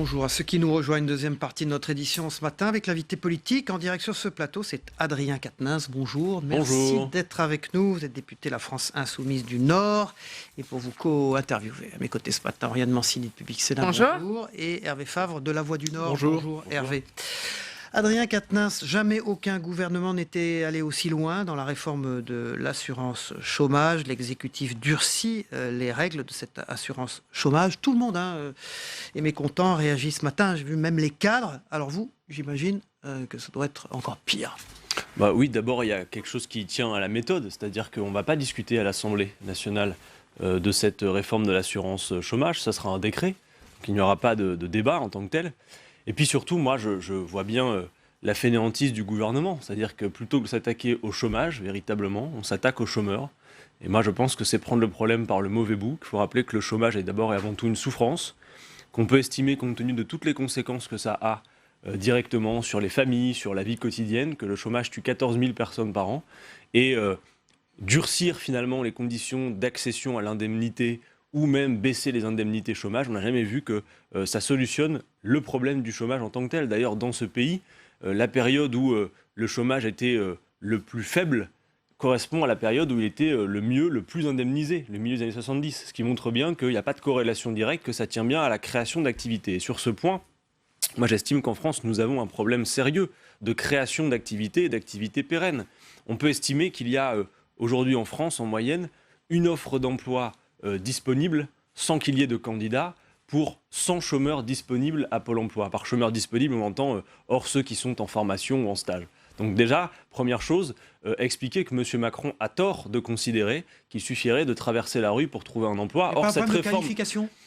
bonjour à ceux qui nous rejoignent. Deuxième partie de notre édition ce matin avec l'invité politique en direct sur ce plateau, c'est Adrien Quatennens. Bonjour, merci d'être avec nous. Vous êtes député La France Insoumise du Nord et pour vous co-interviewer à mes côtés ce matin, Oriane Mancini de Public Sénat. Bonjour. Et Hervé Favre de La Voix du Nord. Bonjour Hervé. Adrien Quatennens, jamais aucun gouvernement n'était allé aussi loin dans la réforme de l'assurance chômage. L'exécutif durcit les règles de cette assurance chômage. Tout le monde est mécontent, réagit ce matin. J'ai vu même les cadres. Alors vous, j'imagine que ça doit être encore pire. Oui, d'abord, il y a quelque chose qui tient à la méthode. C'est-à-dire qu'on ne va pas discuter à l'Assemblée nationale de cette réforme de l'assurance chômage. Ça sera un décret. Donc il n'y aura pas de débat en tant que tel. Et puis surtout, moi, je vois bien la fainéantise du gouvernement. C'est-à-dire que plutôt que de s'attaquer au chômage, véritablement, on s'attaque aux chômeurs. Et moi, je pense que c'est prendre le problème par le mauvais bout. Il faut rappeler que le chômage est d'abord et avant tout une souffrance, qu'on peut estimer, compte tenu de toutes les conséquences que ça a directement sur les familles, sur la vie quotidienne, que le chômage tue 14 000 personnes par an. Et durcir finalement les conditions d'accession à l'indemnité ou même baisser les indemnités chômage, on n'a jamais vu que ça solutionne le problème du chômage en tant que tel. D'ailleurs, dans ce pays, la période où le chômage était le plus faible correspond à la période où il était le plus indemnisé, le milieu des années 70, ce qui montre bien qu'il n'y a pas de corrélation directe, que ça tient bien à la création d'activités. Et sur ce point, moi j'estime qu'en France, nous avons un problème sérieux de création d'activités et d'activités pérennes. On peut estimer qu'il y a aujourd'hui en France, en moyenne, une offre d'emploi disponible sans qu'il y ait de candidats pour 100 chômeurs disponibles à Pôle emploi. Par chômeurs disponibles, on entend hors ceux qui sont en formation ou en stage. Donc déjà, première chose, expliquer que M. Macron a tort de considérer qu'il suffirait de traverser la rue pour trouver un emploi. Or,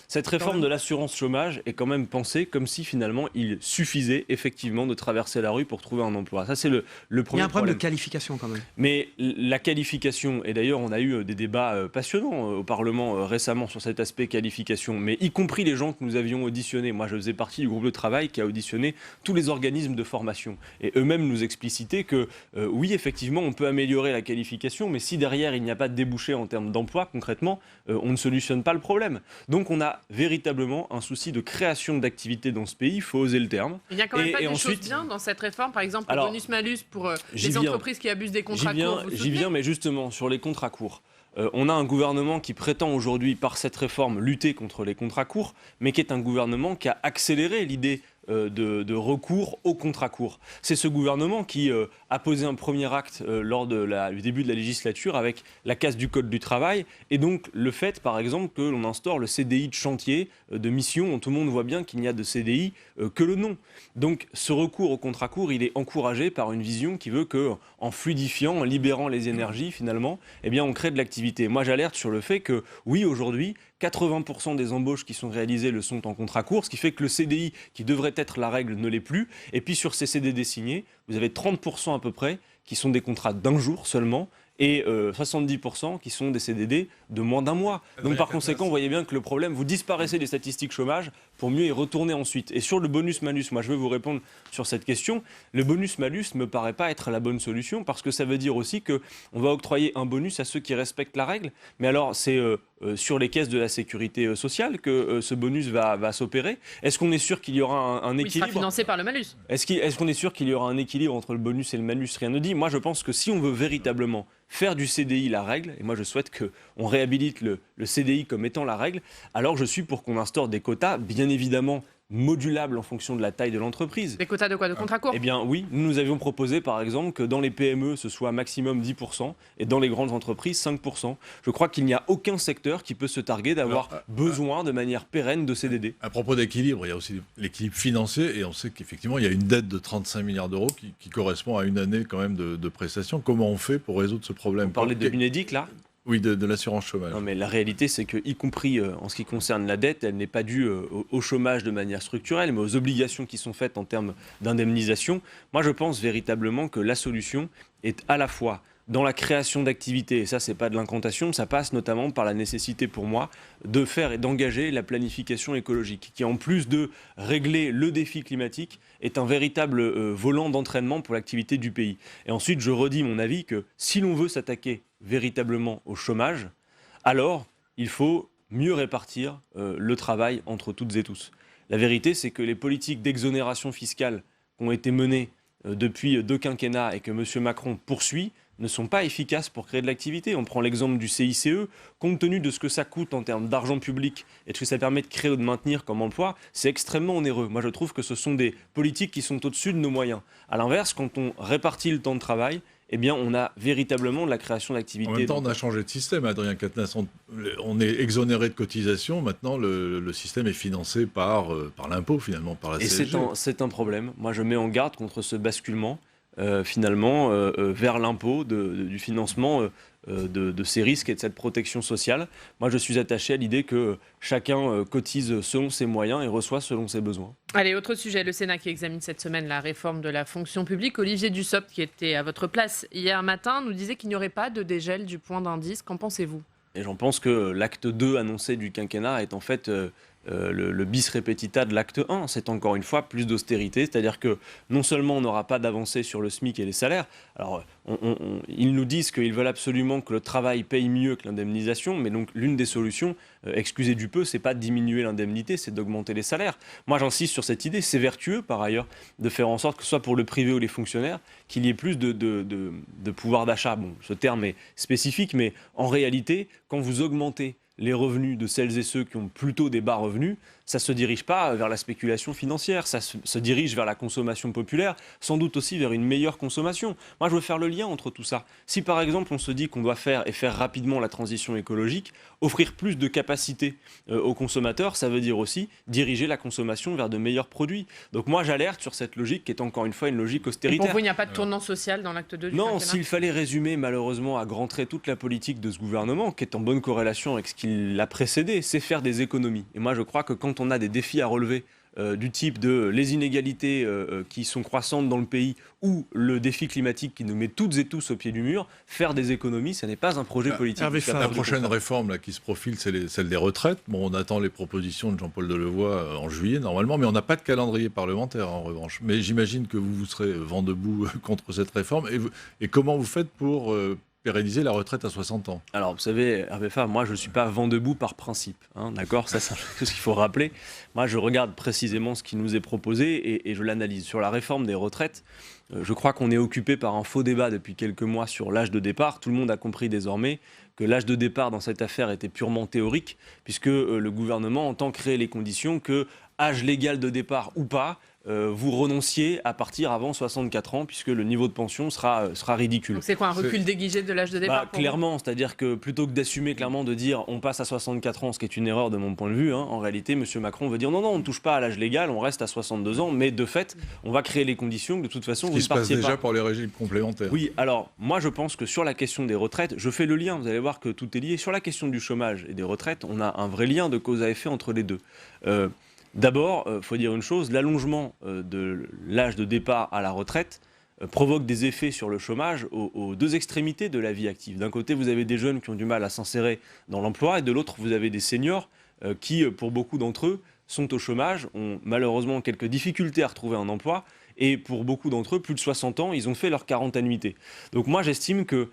cette réforme de l'assurance chômage est quand même pensée comme si finalement il suffisait effectivement de traverser la rue pour trouver un emploi. Ça, c'est le premier problème. Il y a un problème de qualification quand même. Mais la qualification, et d'ailleurs on a eu des débats passionnants au Parlement récemment sur cet aspect qualification, mais y compris les gens que nous avions auditionnés. Moi, je faisais partie du groupe de travail qui a auditionné tous les organismes de formation. Et eux-mêmes nous explicitaient que oui, effectivement, on peut améliorer la qualification, mais si derrière il n'y a pas de débouché en termes d'emploi, concrètement, on ne solutionne pas le problème. Donc on a véritablement un souci de création d'activités dans ce pays, il faut oser le terme. Il n'y a quand même pas des choses bien dans cette réforme, par exemple le bonus-malus pour les entreprises qui abusent des contrats courts. J'y viens, mais justement, sur les contrats courts. On a un gouvernement qui prétend aujourd'hui, par cette réforme, lutter contre les contrats courts, mais qui est un gouvernement qui a accéléré l'idée de recours aux contrats courts. C'est ce gouvernement qui a posé un premier acte lors du début de la législature avec la casse du Code du travail et donc le fait, par exemple, que l'on instaure le CDI de chantier, de mission, dont tout le monde voit bien qu'il n'y a de CDI que le nom. Donc ce recours aux contrats courts, il est encouragé par une vision qui veut qu'en fluidifiant, en libérant les énergies, finalement, eh bien, on crée de l'activité. Moi, j'alerte sur le fait que, oui, aujourd'hui, 80% des embauches qui sont réalisées le sont en contrat court, ce qui fait que le CDI, qui devrait être la règle, ne l'est plus. Et puis sur ces CDD signés, vous avez 30% à peu près qui sont des contrats d'un jour seulement et 70% qui sont des CDD de moins d'un mois. Donc par conséquent, vous voyez bien que le problème, vous disparaissez des statistiques chômage pour mieux y retourner ensuite. Et sur le bonus-malus, moi je veux vous répondre sur cette question. Le bonus-malus ne me paraît pas être la bonne solution parce que ça veut dire aussi qu'on va octroyer un bonus à ceux qui respectent la règle. Mais alors c'est sur les caisses de la sécurité sociale que ce bonus va s'opérer. Est-ce qu'on est sûr qu'il y aura un équilibre ? Il sera financé par le malus. Est-ce qu'on est sûr qu'il y aura un équilibre entre le bonus et le malus ? Rien ne dit. Moi je pense que si on veut véritablement faire du CDI la règle, et moi je souhaite qu'on réhabilite le CDI comme étant la règle, alors je suis pour qu'on instaure des quotas, bien évidemment modulables en fonction de la taille de l'entreprise. Des quotas de quoi ? De contrats courts ? Eh bien oui, nous avions proposé par exemple que dans les PME ce soit maximum 10% et dans les grandes entreprises 5%. Je crois qu'il n'y a aucun secteur qui peut se targuer d'avoir besoin de manière pérenne de CDD. À propos d'équilibre, il y a aussi l'équilibre financier et on sait qu'effectivement il y a une dette de 35 milliards d'euros qui correspond à une année quand même de prestations. Comment on fait pour résoudre ce problème ? Vous parlez de l'UNEDIC là ? Oui, de l'assurance chômage. Non, mais la réalité, c'est que, y compris en ce qui concerne la dette, elle n'est pas due au chômage de manière structurelle, mais aux obligations qui sont faites en termes d'indemnisation. Moi, je pense véritablement que la solution est à la fois dans la création d'activités, et ça, c'est pas de l'incantation, ça passe notamment par la nécessité pour moi de faire et d'engager la planification écologique, qui en plus de régler le défi climatique, est un véritable volant d'entraînement pour l'activité du pays. Et ensuite, je redis mon avis que si l'on veut s'attaquer véritablement au chômage, alors il faut mieux répartir le travail entre toutes et tous. La vérité, c'est que les politiques d'exonération fiscale qui ont été menées depuis 2 quinquennats et que M. Macron poursuit ne sont pas efficaces pour créer de l'activité. On prend l'exemple du CICE, compte tenu de ce que ça coûte en termes d'argent public et de ce que ça permet de créer ou de maintenir comme emploi, c'est extrêmement onéreux. Moi, je trouve que ce sont des politiques qui sont au-dessus de nos moyens. À l'inverse, quand on répartit le temps de travail, eh bien, on a véritablement de la création d'activité. En même temps, on a changé de système, Adrien Quatennens. On est exonéré de cotisations. Maintenant, le système est financé par l'impôt, finalement, par la CSG. Et c'est un problème. Moi, je mets en garde contre ce basculement, vers l'impôt du financement de ces risques et de cette protection sociale. Moi, je suis attaché à l'idée que chacun cotise selon ses moyens et reçoit selon ses besoins. Allez, autre sujet, le Sénat qui examine cette semaine la réforme de la fonction publique. Olivier Dussopt, qui était à votre place hier matin, nous disait qu'il n'y aurait pas de dégel du point d'indice. Qu'en pensez-vous ? Et j'en pense que l'acte 2 annoncé du quinquennat est en fait le bis repetita de l'acte 1. C'est encore une fois plus d'austérité, c'est-à-dire que non seulement on n'aura pas d'avancée sur le SMIC et les salaires, alors ils nous disent qu'ils veulent absolument que le travail paye mieux que l'indemnisation, mais donc l'une des solutions, excusez du peu, c'est pas de diminuer l'indemnité, c'est d'augmenter les salaires. Moi j'insiste sur cette idée, c'est vertueux par ailleurs de faire en sorte que ce soit pour le privé ou les fonctionnaires, qu'il y ait plus de pouvoir d'achat. Bon, ce terme est spécifique, mais en réalité, quand vous augmentez les revenus de celles et ceux qui ont plutôt des bas revenus, ça ne se dirige pas vers la spéculation financière, ça se dirige vers la consommation populaire, sans doute aussi vers une meilleure consommation. Moi, je veux faire le lien entre tout ça. Si par exemple, on se dit qu'on doit faire rapidement la transition écologique, offrir plus de capacité aux consommateurs, ça veut dire aussi diriger la consommation vers de meilleurs produits. Donc moi, j'alerte sur cette logique qui est encore une fois une logique austéritaire. Et pour vous, il n'y a pas de tournant social dans l'acte 2 du quinquennat ? Non, s'il fallait résumer malheureusement à grands traits toute la politique de ce gouvernement, qui est en bonne corrélation avec ce qui l'a précédé, c'est faire des économies. Et moi, je crois que quand on a des défis à relever du type de les inégalités qui sont croissantes dans le pays ou le défi climatique qui nous met toutes et tous au pied du mur, faire des économies, ce n'est pas un projet politique. La prochaine réforme là, qui se profile, c'est celle des retraites. Bon, on attend les propositions de Jean-Paul Delevoye en juillet normalement, mais on n'a pas de calendrier parlementaire en revanche. Mais j'imagine que vous serez vent debout contre cette réforme. Et comment vous faites pour pérenniser la retraite à 60 ans. Alors, vous savez, Hervé Favre, moi, je ne suis pas vent debout par principe. Hein, d'accord ? Ça, c'est quelque chose qu'il faut rappeler. Moi, je regarde précisément ce qui nous est proposé et je l'analyse. Sur la réforme des retraites, je crois qu'on est occupé par un faux débat depuis quelques mois sur l'âge de départ. Tout le monde a compris désormais que l'âge de départ dans cette affaire était purement théorique, puisque le gouvernement entend créer les conditions que, âge légal de départ ou pas, vous renonciez à partir avant 64 ans, puisque le niveau de pension sera ridicule. Donc c'est quoi, un recul déguisé de l'âge de départ clairement, c'est-à-dire que plutôt que d'assumer clairement de dire on passe à 64 ans, ce qui est une erreur de mon point de vue, en réalité, M. Macron veut dire non, on ne touche pas à l'âge légal, on reste à 62 ans, mais de fait, on va créer les conditions que de toute façon, vous ne partiez pas. Ce qui se passe déjà pour les régimes complémentaires. Oui, alors, moi je pense que sur la question des retraites, je fais le lien, vous allez voir que tout est lié. Sur la question du chômage et des retraites, on a un vrai lien de cause à effet entre les deux. D'abord, il faut dire une chose, l'allongement de l'âge de départ à la retraite provoque des effets sur le chômage aux deux extrémités de la vie active. D'un côté, vous avez des jeunes qui ont du mal à s'insérer dans l'emploi, et de l'autre, vous avez des seniors qui, pour beaucoup d'entre eux, sont au chômage, ont malheureusement quelques difficultés à retrouver un emploi, et pour beaucoup d'entre eux, plus de 60 ans, ils ont fait leurs 40 annuités. Donc moi, j'estime que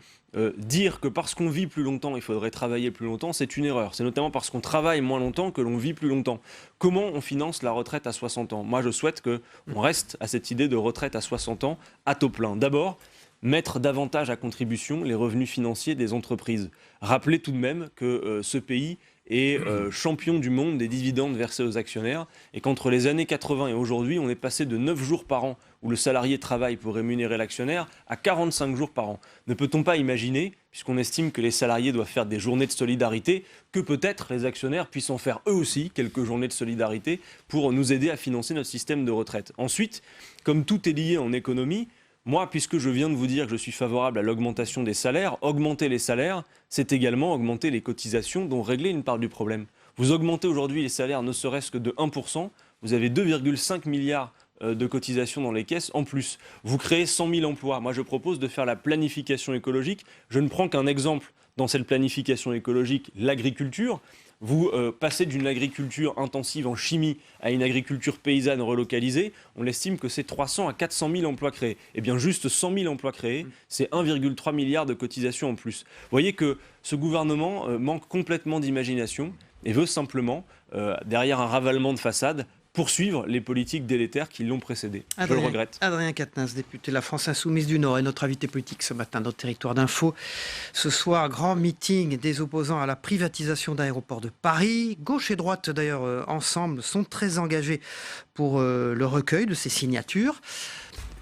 dire que parce qu'on vit plus longtemps, il faudrait travailler plus longtemps, c'est une erreur. C'est notamment parce qu'on travaille moins longtemps que l'on vit plus longtemps. Comment on finance la retraite à 60 ans ? Moi, je souhaite qu'on reste à cette idée de retraite à 60 ans à taux plein. D'abord, mettre davantage à contribution les revenus financiers des entreprises. Rappelez tout de même que ce pays est champion du monde des dividendes versés aux actionnaires, et qu'entre les années 80 et aujourd'hui, on est passé de 9 jours par an où le salarié travaille pour rémunérer l'actionnaire à 45 jours par an. Ne peut-on pas imaginer, puisqu'on estime que les salariés doivent faire des journées de solidarité, que peut-être les actionnaires puissent en faire eux aussi quelques journées de solidarité pour nous aider à financer notre système de retraite. Ensuite, comme tout est lié en économie, moi, puisque je viens de vous dire que je suis favorable à l'augmentation des salaires, augmenter les salaires, c'est également augmenter les cotisations, dont régler une part du problème. Vous augmentez aujourd'hui les salaires ne serait-ce que de 1%, vous avez 2,5 milliards de cotisations dans les caisses en plus. Vous créez 100 000 emplois. Moi, je propose de faire la planification écologique. Je ne prends qu'un exemple dans cette planification écologique, l'agriculture. Vous passez d'une agriculture intensive en chimie à une agriculture paysanne relocalisée, on estime que c'est 300 à 400 000 emplois créés. Eh bien, juste 100 000 emplois créés, c'est 1,3 milliard de cotisations en plus. Vous voyez que ce gouvernement manque complètement d'imagination et veut simplement, derrière un ravalement de façade, poursuivre les politiques délétères qui l'ont précédé. Je le regrette. Adrien Quatennens, député de la France Insoumise du Nord, est notre invité politique ce matin dans Territoire d'Info. Ce soir, grand meeting des opposants à la privatisation d'Aéroports de Paris. Gauche et droite, d'ailleurs, ensemble, sont très engagés pour le recueil de ces signatures.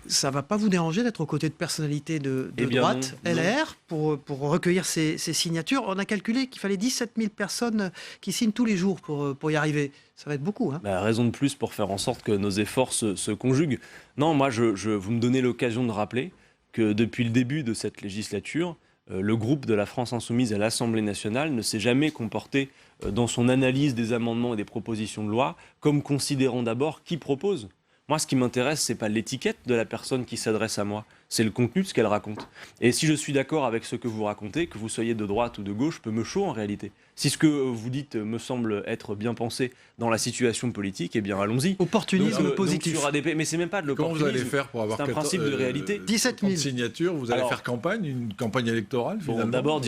Ça ne va pas vous déranger d'être aux côtés de personnalités de droite, non. LR, pour recueillir ces signatures? On a calculé qu'il fallait 17 000 personnes qui signent tous les jours pour y arriver. Ça va être beaucoup. Hein. Raison de plus pour faire en sorte que nos efforts se conjuguent. Non, moi, vous me donnez l'occasion de rappeler que depuis le début de cette législature, le groupe de la France Insoumise à l'Assemblée nationale ne s'est jamais comporté dans son analyse des amendements et des propositions de loi comme considérant d'abord qui propose. Moi, ce qui m'intéresse, ce n'est pas l'étiquette de la personne qui s'adresse à moi, c'est le contenu de ce qu'elle raconte. Et si je suis d'accord avec ce que vous racontez, que vous soyez de droite ou de gauche, peut me chaud en réalité. Si ce que vous dites me semble être bien pensé dans la situation politique, eh bien allons-y. Opportunisme positif. Donc sur ADP, mais c'est même pas de l'opportunisme. Comment vous allez faire pour avoir un principe de réalité. 17 000 signatures, vous allez faire campagne, une campagne électorale finalement.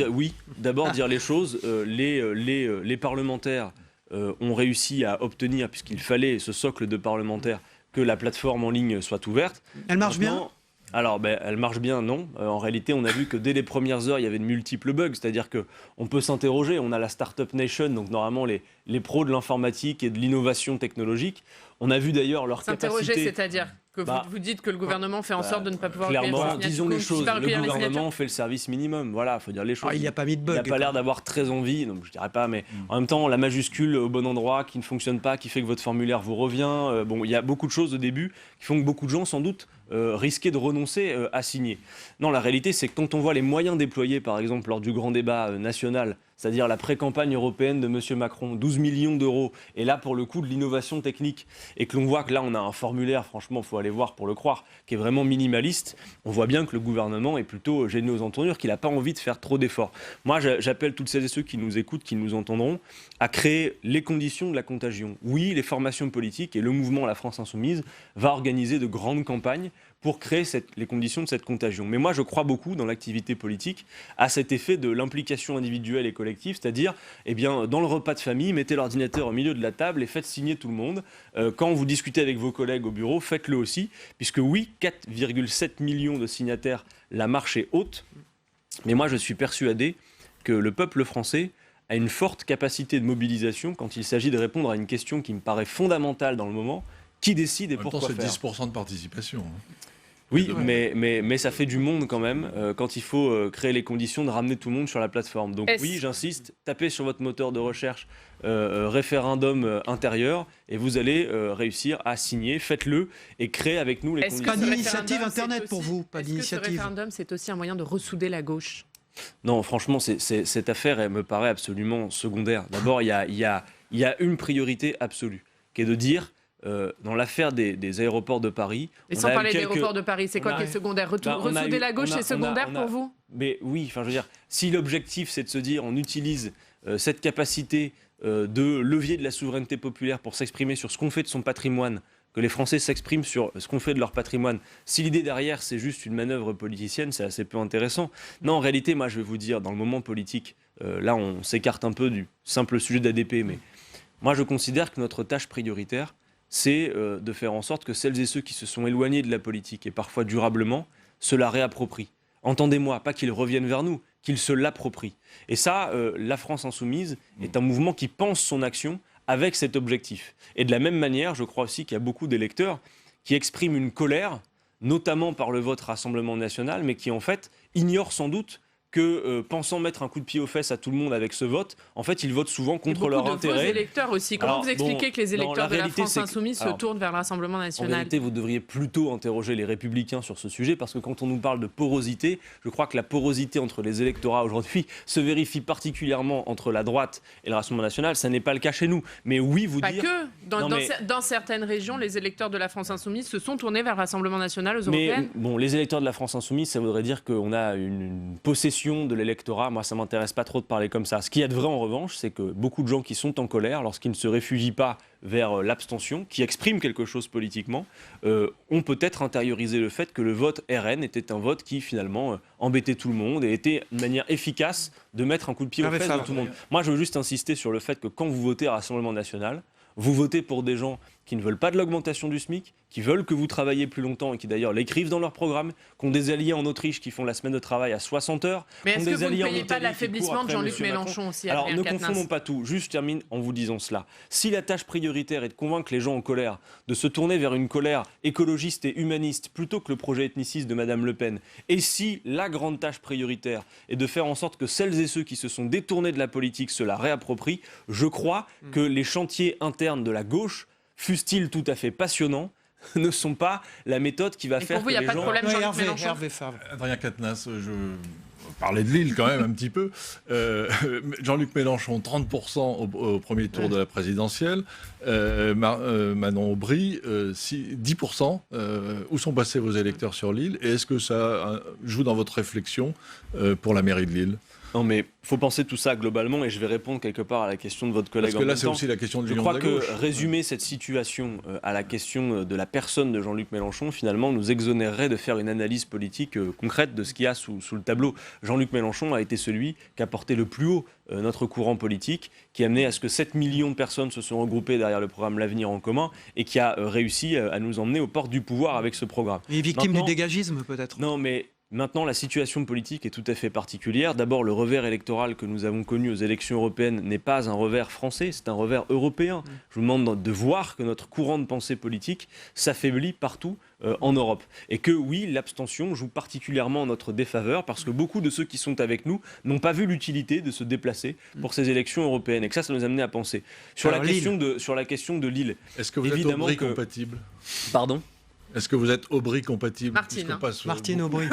D'abord dire les choses. Les parlementaires ont réussi à obtenir, puisqu'il fallait ce socle de parlementaires, que la plateforme en ligne soit ouverte. Elle marche bien ? Alors, elle marche bien, non. En réalité, on a vu que dès les premières heures, il y avait de multiples bugs. C'est-à-dire qu'on peut s'interroger. On a la Startup Nation, donc normalement les pros de l'informatique et de l'innovation technologique. On a vu d'ailleurs leur capacité... S'interroger, c'est-à-dire que vous dites que le gouvernement fait en sorte de ne pas pouvoir... Clairement, disons les choses. Le gouvernement fait le service minimum. Voilà, il faut dire les choses. Il n'y a pas mis de bug. Il n'a pas l'air d'avoir très envie, donc je ne dirais pas, mais en même temps, la majuscule au bon endroit qui ne fonctionne pas, qui fait que votre formulaire vous revient. Il y a beaucoup de choses au début qui font que beaucoup de gens, sans doute, risquaient de renoncer à signer. Non, la réalité, c'est que quand on voit les moyens déployés, par exemple, lors du grand débat national, c'est-à-dire la pré-campagne européenne de M. Macron, 12 millions d'euros, et là, pour le coup, de l'innovation technique, et que l'on voit que là, on a un formulaire, franchement, il faut aller voir pour le croire, qui est vraiment minimaliste, on voit bien que le gouvernement est plutôt gêné aux entournures, qu'il n'a pas envie de faire trop d'efforts. Moi, j'appelle toutes celles et ceux qui nous écoutent, qui nous entendront, à créer les conditions de la contagion. Oui, les formations politiques et le mouvement La France Insoumise va organiser de grandes campagnes pour créer les conditions de cette contagion. Mais moi, je crois beaucoup dans l'activité politique à cet effet de l'implication individuelle et collective, c'est-à-dire, dans le repas de famille, mettez l'ordinateur au milieu de la table et faites signer tout le monde. Quand vous discutez avec vos collègues au bureau, faites-le aussi, puisque oui, 4,7 millions de signataires, la marche est haute. Mais moi, je suis persuadé que le peuple français a une forte capacité de mobilisation quand il s'agit de répondre à une question qui me paraît fondamentale dans le moment. Qui décide et pourquoi faire ? C'est 10% de participation. Oui, mais ça fait du monde quand même quand il faut créer les conditions de ramener tout le monde sur la plateforme. Donc oui, j'insiste, tapez sur votre moteur de recherche référendum intérieur et vous allez réussir à signer. Faites-le et créez avec nous les conditions. Pas d'initiative Internet pour vous, pas d'initiative. Est-ce que ce référendum, c'est aussi un moyen de ressouder la gauche ? Non, franchement, cette affaire, elle me paraît absolument secondaire. D'abord, il y a une priorité absolue, qui est de dire... dans l'affaire des aéroports de Paris... Et sans parler des aéroports de Paris, c'est quoi qui est secondaire ? Ressouder la gauche, c'est secondaire pour vous ? Mais oui, je veux dire, si l'objectif c'est de se dire on utilise cette capacité de levier de la souveraineté populaire pour s'exprimer sur ce qu'on fait de son patrimoine, que les Français s'expriment sur ce qu'on fait de leur patrimoine, si l'idée derrière c'est juste une manœuvre politicienne, c'est assez peu intéressant. Non, en réalité, moi je vais vous dire, dans le moment politique, là on s'écarte un peu du simple sujet d'ADP, mais moi je considère que notre tâche prioritaire, c'est de faire en sorte que celles et ceux qui se sont éloignés de la politique, et parfois durablement, se la réapproprient. Entendez-moi, pas qu'ils reviennent vers nous, qu'ils se l'approprient. Et ça, la France Insoumise est un mouvement qui pense son action avec cet objectif. Et de la même manière, je crois aussi qu'il y a beaucoup d'électeurs qui expriment une colère, notamment par le vote Rassemblement national, mais qui en fait ignorent sans doute que, pensant mettre un coup de pied aux fesses à tout le monde avec ce vote, en fait, ils votent souvent contre leur intérêt. Beaucoup de vos électeurs aussi. Comment vous expliquez que les électeurs de la France Insoumise se tournent vers le Rassemblement national ? En réalité, vous devriez plutôt interroger les Républicains sur ce sujet, parce que quand on nous parle de porosité, je crois que la porosité entre les électorats aujourd'hui se vérifie particulièrement entre la droite et le Rassemblement national. Ça n'est pas le cas chez nous. Mais oui, vous dire... Pas que. Dans certaines régions, les électeurs de la France Insoumise se sont tournés vers le Rassemblement national aux européennes. Mais les électeurs de la France Insoumise, ça voudrait dire qu'on a une possession de l'électorat. Moi, ça ne m'intéresse pas trop de parler comme ça. Ce qu'il y a de vrai, en revanche, c'est que beaucoup de gens qui sont en colère, lorsqu'ils ne se réfugient pas vers l'abstention, qui expriment quelque chose politiquement, ont peut-être intériorisé le fait que le vote RN était un vote qui, finalement, embêtait tout le monde et était une manière efficace de mettre un coup de pied aux fesses de tout le monde. Moi, je veux juste insister sur le fait que quand vous votez à Rassemblement national, vous votez pour des gens qui ne veulent pas de l'augmentation du SMIC, qui veulent que vous travailliez plus longtemps et qui d'ailleurs l'écrivent dans leur programme, qui ont des alliés en Autriche qui font la semaine de travail à 60 heures. Mais est-ce que vous ne payez pas de l'affaiblissement de Jean-Luc Mélenchon aussi? Alors ne confondons pas tout. Juste, je termine en vous disant cela. Si la tâche prioritaire est de convaincre les gens en colère de se tourner vers une colère écologiste et humaniste plutôt que le projet ethniciste de Madame Le Pen, et si la grande tâche prioritaire est de faire en sorte que celles et ceux qui se sont détournés de la politique se la réapproprient, je crois que les chantiers internes de la gauche, fussent-ils tout à fait passionnants, ne sont pas la méthode qui va faire que les gens... Il n'y a pas de problème, Jean-Luc Mélenchon. Adrien Quatennens, je parlais de Lille quand même un petit peu. Jean-Luc Mélenchon, 30% au premier tour de la présidentielle. Manon Aubry, 10%. Où sont passés vos électeurs sur Lille? Et est-ce que ça joue dans votre réflexion pour la mairie de Lille? Non, mais il faut penser tout ça globalement, et je vais répondre quelque part à la question de votre collègue. Parce que là, c'est aussi la question de l'union de la gauche. Je crois que résumer cette situation à la question de la personne de Jean-Luc Mélenchon, finalement, nous exonérerait de faire une analyse politique concrète de ce qu'il y a sous le tableau. Jean-Luc Mélenchon a été celui qui a porté le plus haut notre courant politique, qui a amené à ce que 7 millions de personnes se sont regroupées derrière le programme L'Avenir en commun, et qui a réussi à nous emmener aux portes du pouvoir avec ce programme. Et victime du dégagisme, peut-être? Non, mais... Maintenant, la situation politique est tout à fait particulière. D'abord, le revers électoral que nous avons connu aux élections européennes n'est pas un revers français, c'est un revers européen. Je vous demande de voir que notre courant de pensée politique s'affaiblit partout en Europe. Et que oui, l'abstention joue particulièrement en notre défaveur parce que beaucoup de ceux qui sont avec nous n'ont pas vu l'utilité de se déplacer pour ces élections européennes. Et que ça nous a amené à penser. Sur la question de Lille. Est-ce que vous êtes Aubry compatible? Pardon? Est-ce que vous êtes Aubry compatible? Martine Aubry.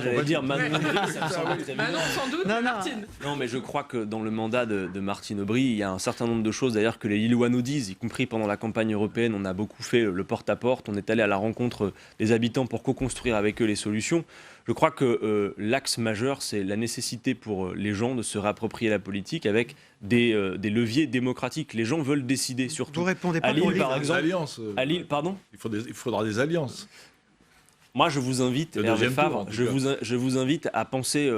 J'allais dire Manon Aubry, ça me semble Manon, sans doute, Martine. Non, mais je crois que dans le mandat de Martine Aubry, il y a un certain nombre de choses d'ailleurs que les Lillois nous disent, y compris pendant la campagne européenne. On a beaucoup fait le porte-à-porte, on est allé à la rencontre des habitants pour co-construire avec eux les solutions. Je crois que l'axe majeur, c'est la nécessité pour les gens de se réapproprier la politique avec des leviers démocratiques. Les gens veulent décider, surtout. Vous répondez pas à Lille, pour Lille, par exemple. À Lille, pardon. Il faudra des alliances. Moi, je vous invite, Hervé Favre, je vous invite à penser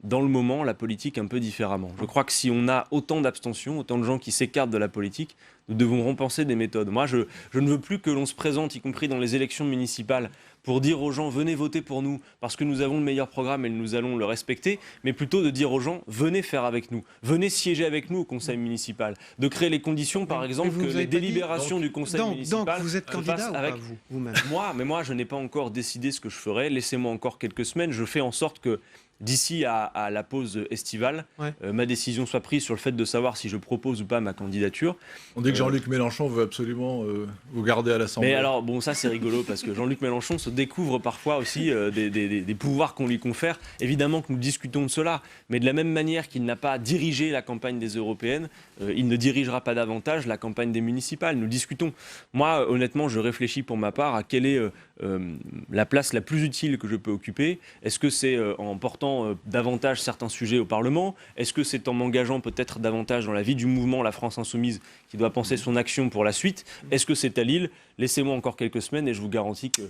dans le moment la politique un peu différemment. Je crois que si on a autant d'abstention, autant de gens qui s'écartent de la politique, nous devons repenser des méthodes. Moi, je ne veux plus que l'on se présente, y compris dans les élections municipales, pour dire aux gens « venez voter pour nous parce que nous avons le meilleur programme et nous allons le respecter », mais plutôt de dire aux gens « venez faire avec nous, venez siéger avec nous au conseil municipal », de créer les conditions, par exemple, que les délibérations du conseil municipal... Donc vous êtes candidat ou pas, vous-même? Moi, je n'ai pas encore décidé ce que je ferai. Laissez-moi encore quelques semaines. Je fais en sorte que d'ici à la pause estivale, ma décision soit prise sur le fait de savoir si je propose ou pas ma candidature. On dit que Jean-Luc Mélenchon veut absolument vous garder à l'Assemblée. Mais alors, bon, ça c'est rigolo parce que Jean-Luc Mélenchon se découvre parfois aussi des pouvoirs qu'on lui confère. Évidemment que nous discutons de cela, mais de la même manière qu'il n'a pas dirigé la campagne des européennes, il ne dirigera pas davantage la campagne des municipales. Nous discutons. Moi, honnêtement, je réfléchis pour ma part à quelle est la place la plus utile que je peux occuper. Est-ce que c'est en portant davantage certains sujets au Parlement? Est-ce que c'est en m'engageant peut-être davantage dans la vie du mouvement La France Insoumise qui doit penser son action pour la suite? Est-ce que c'est à Lille? Laissez-moi encore quelques semaines et je vous garantis que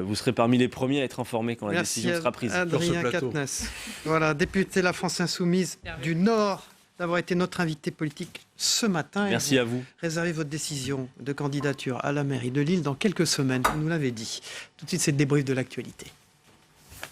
vous serez parmi les premiers à être informés quand la décision sera prise. Adrien Quatennens, voilà, député La France Insoumise du Nord, d'avoir été notre invité politique ce matin. Merci à vous. Réservez votre décision de candidature à la mairie de Lille dans quelques semaines, vous nous l'avez dit. Tout de suite, c'est le débrief de l'actualité.